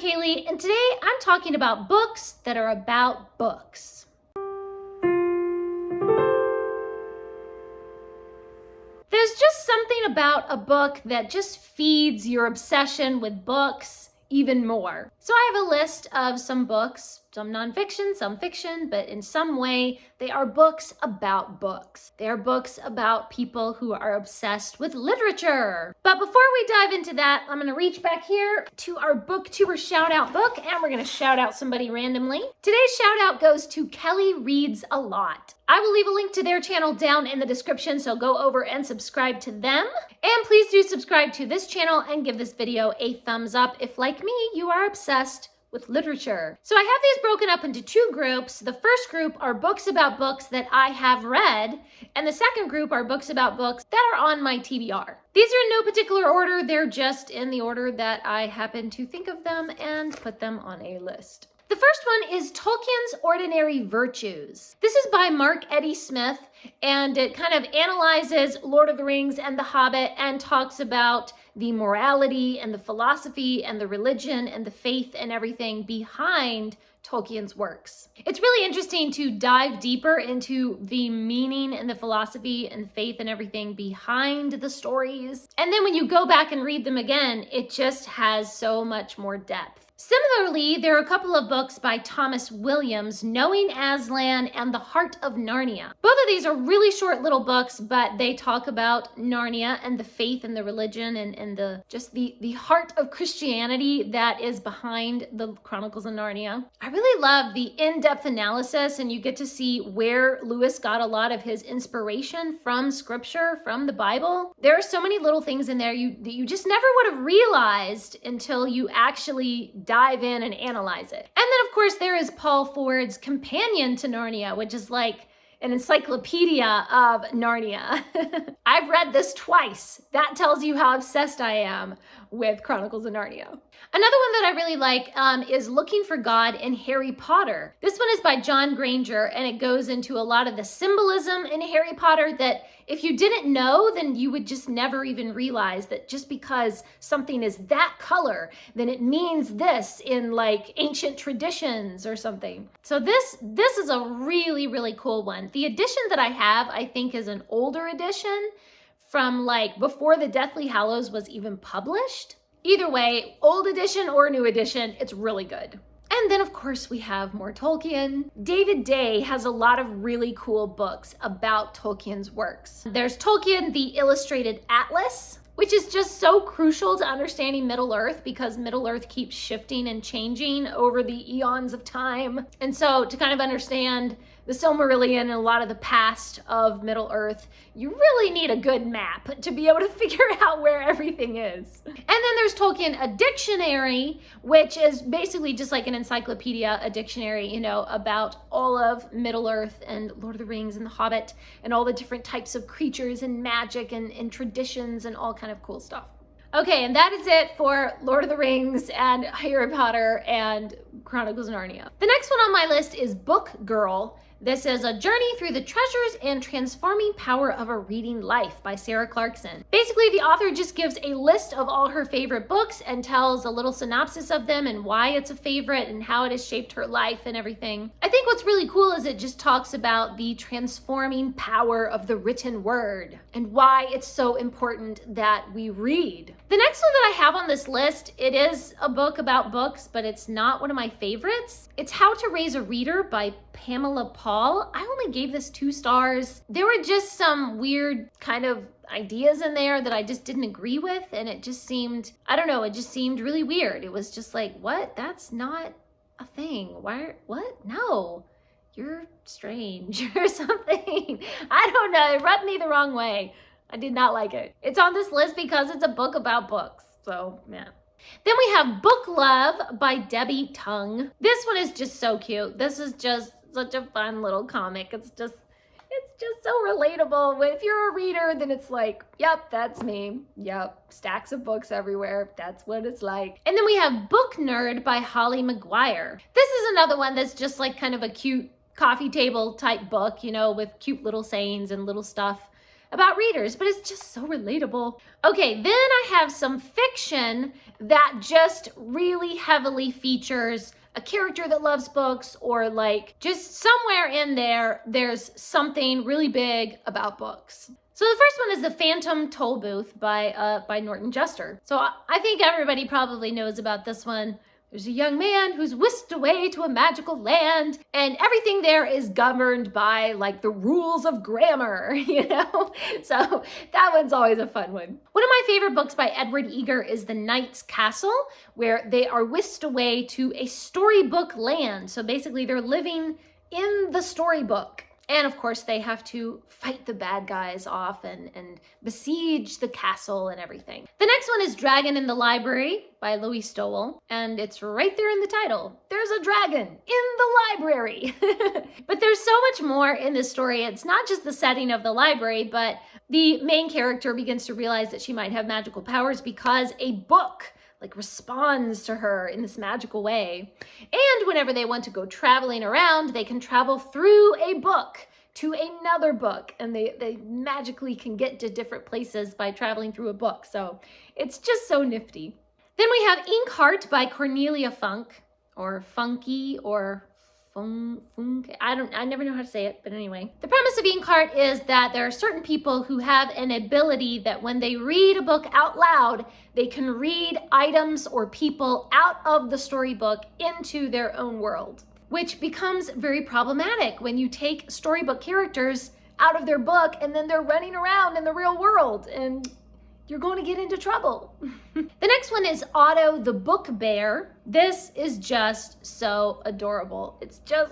Kaylee, and today I'm talking about books that are about books. There's just something about a book that just feeds your obsession with books even more. So I have a list of some books, some nonfiction, some fiction, but in some way they are books about books. They are books about people who are obsessed with literature. But before we dive into that, I'm gonna reach back here to our Booktuber Shoutout book, and we're gonna shout out somebody randomly. Today's shout out goes to Kelly Reads a Lot. I will leave a link to their channel down in the description, so go over and subscribe to them. And please do subscribe to this channel and give this video a thumbs up if, like me, you are obsessed with literature. So I have these broken up into two groups. The first group are books about books that I have read, and the second group are books about books that are on my TBR. These are in no particular order, they're just in the order that I happen to think of them and put them on a list. The first one is Tolkien's Ordinary Virtues. This is by Mark Eddy Smith, and it kind of analyzes Lord of the Rings and The Hobbit and talks about the morality and the philosophy and the religion and the faith and everything behind Tolkien's works. It's really interesting to dive deeper into the meaning and the philosophy and faith and everything behind the stories. And then when you go back and read them again, it just has so much more depth. Similarly, there are a couple of books by Thomas Williams, Knowing Aslan and The Heart of Narnia. Both of these are really short little books, but they talk about Narnia and the faith and the religion and the heart of Christianity that is behind the Chronicles of Narnia. I really love the in-depth analysis, and you get to see where Lewis got a lot of his inspiration from scripture, from the Bible. There are so many little things in there that you just never would have realized until you actually dive in and analyze it. And then of course there is Paul Ford's Companion to Narnia, which is like an encyclopedia of Narnia. I've read this twice. That tells you how obsessed I am with Chronicles of Narnia. Another one that I really like is Looking for God in Harry Potter. This one is by John Granger, and it goes into a lot of the symbolism in Harry Potter that if you didn't know, then you would just never even realize that just because something is that color, then it means this in like ancient traditions or something. So this is a really, really cool one. The edition that I have, I think, is an older edition from like before the Deathly Hallows was even published. Either way, old edition or new edition, it's really good. And then of course we have more Tolkien. David Day has a lot of really cool books about Tolkien's works. There's Tolkien, the Illustrated Atlas, which is just so crucial to understanding Middle-earth because Middle-earth keeps shifting and changing over the eons of time. And so to kind of understand the Silmarillion and a lot of the past of Middle-earth, you really need a good map to be able to figure out where everything is. And then there's Tolkien, a dictionary, which is basically just like an encyclopedia, a dictionary, you know, about all of Middle-earth and Lord of the Rings and The Hobbit and all the different types of creatures and magic and traditions and all kind of cool stuff. Okay, and that is it for Lord of the Rings and Harry Potter and Chronicles of Narnia. The next one on my list is Book Girl. This is A Journey Through the Treasures and Transforming Power of a Reading Life by Sarah Clarkson. Basically, the author just gives a list of all her favorite books and tells a little synopsis of them and why it's a favorite and how it has shaped her life and everything. I think what's really cool is it just talks about the transforming power of the written word and why it's so important that we read. The next one that I have on this list, it is a book about books, but it's not one of my favorites. It's How to Raise a Reader by Pamela Paul. I only gave this 2 stars. There were just some weird kind of ideas in there that I just didn't agree with, and it just seemed, I don't know, it just seemed really weird. It was just like, what? That's not a thing. Why? What? No. You're strange or something. I don't know. It rubbed me the wrong way. I did not like it. It's on this list because it's a book about books. So, yeah. Then we have Book Love by Debbie Tung. This one is just so cute. This is just such a fun little comic. It's just so relatable. If you're a reader, then it's like, yep, that's me. Yep, stacks of books everywhere. That's what it's like. And then we have Book Nerd by Holly McGuire. This is another one that's just like kind of a cute coffee table type book, you know, with cute little sayings and little stuff about readers, but it's just so relatable. Okay, then I have some fiction that just really heavily features a character that loves books, or like just somewhere in there, there's something really big about books. So the first one is The Phantom Toll Booth by Norton Juster. So I think everybody probably knows about this one. There's a young man who's whisked away to a magical land, and everything there is governed by like the rules of grammar, you know? So that one's always a fun one. One of my favorite books by Edward Eager is The Knight's Castle, where they are whisked away to a storybook land. So basically they're living in the storybook. And of course, they have to fight the bad guys off and besiege the castle and everything. The next one is Dragon in the Library by Louis Stowell. And it's right there in the title. There's a dragon in the library. But there's so much more in this story. It's not just the setting of the library, but the main character begins to realize that she might have magical powers because a book like responds to her in this magical way. And whenever they want to go traveling around, they can travel through a book to another book, and they magically can get to different places by traveling through a book. So it's just so nifty. Then we have Inkheart by Cornelia Funk, or Funky, or Funk. I never know how to say it, but anyway. The premise of Inkheart is that there are certain people who have an ability that when they read a book out loud, they can read items or people out of the storybook into their own world, which becomes very problematic when you take storybook characters out of their book and then they're running around in the real world, and you're going to get into trouble. The next one is Otto the Book Bear. This is just so adorable. It's so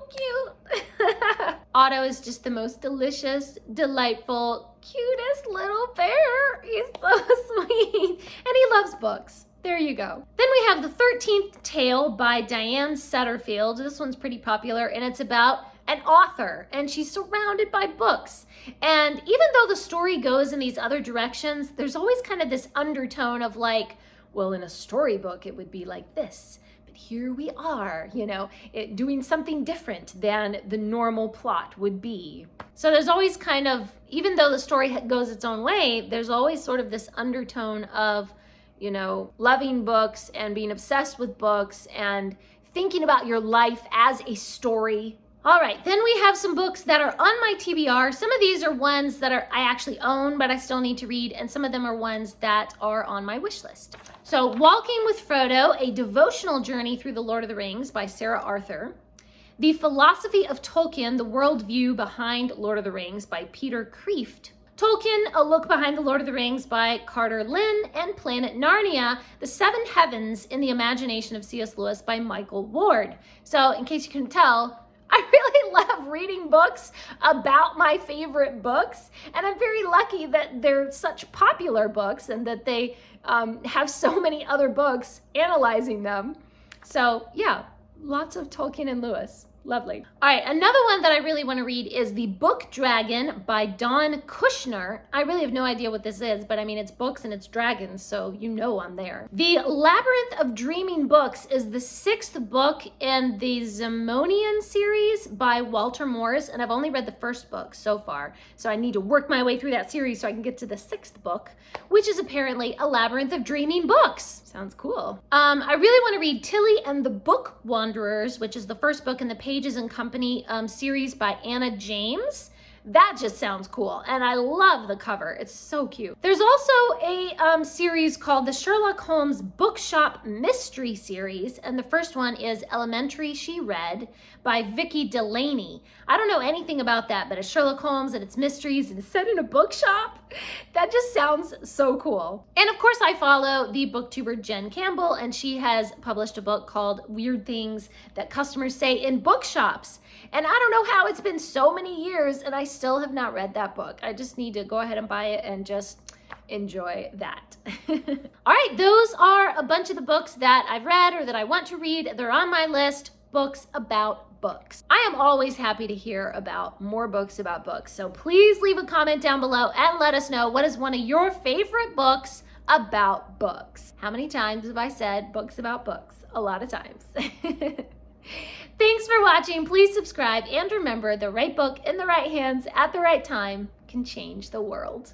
cute. Otto is just the most delicious, delightful, cutest little bear. He's so sweet. And he loves books. There you go. Then we have The 13th Tale by Diane Setterfield. This one's pretty popular, and it's about an author, and she's surrounded by books. And even though the story goes in these other directions, there's always kind of this undertone of like, well, in a storybook, it would be like this, but here we are, you know, doing something different than the normal plot would be. So there's always kind of, even though the story goes its own way, there's always sort of this undertone of, you know, loving books and being obsessed with books and thinking about your life as a story. All right, then we have some books that are on my TBR. Some of these are ones that I actually own, but I still need to read, and some of them are ones that are on my wish list. So Walking with Frodo, a devotional journey through the Lord of the Rings by Sarah Arthur. The Philosophy of Tolkien, the Worldview Behind Lord of the Rings by Peter Kreeft. Tolkien, A Look Behind the Lord of the Rings by Carter Lynn, and Planet Narnia, The Seven Heavens in the Imagination of C.S. Lewis by Michael Ward. So in case you couldn't tell, I really love reading books about my favorite books, and I'm very lucky that they're such popular books and that they have so many other books analyzing them. So yeah, lots of Tolkien and Lewis. Lovely. All right, another one that I really want to read is The Book Dragon by Dawn Kushner. I really have no idea what this is, but I mean, it's books and it's dragons, so you know I'm there. The Labyrinth of Dreaming Books is the 6th book in the Zemonian series by Walter Morris, and I've only read the first book so far, so I need to work my way through that series so I can get to the 6th book, which is apparently a Labyrinth of Dreaming Books. Sounds cool. I really want to read Tilly and the Book Wanderers, which is the first book in the Pages and Company series by Anna James. That just sounds cool, and I love the cover. It's so cute. There's also a series called the Sherlock Holmes Bookshop Mystery Series, and the first one is Elementary She Read by Vicki Delaney. I don't know anything about that, but it's Sherlock Holmes and it's mysteries and it's set in a bookshop. That just sounds so cool. And of course I follow the booktuber Jen Campbell, and she has published a book called Weird Things That Customers Say in Bookshops. And I don't know how it's been so many years and I still have not read that book. I just need to go ahead and buy it and just enjoy that. All right, those are a bunch of the books that I've read or that I want to read. They're on my list, books about books. I am always happy to hear about more books about books. So please leave a comment down below and let us know what is one of your favorite books about books. How many times have I said books about books? A lot of times. Thanks for watching. Please subscribe and remember, the right book in the right hands at the right time can change the world.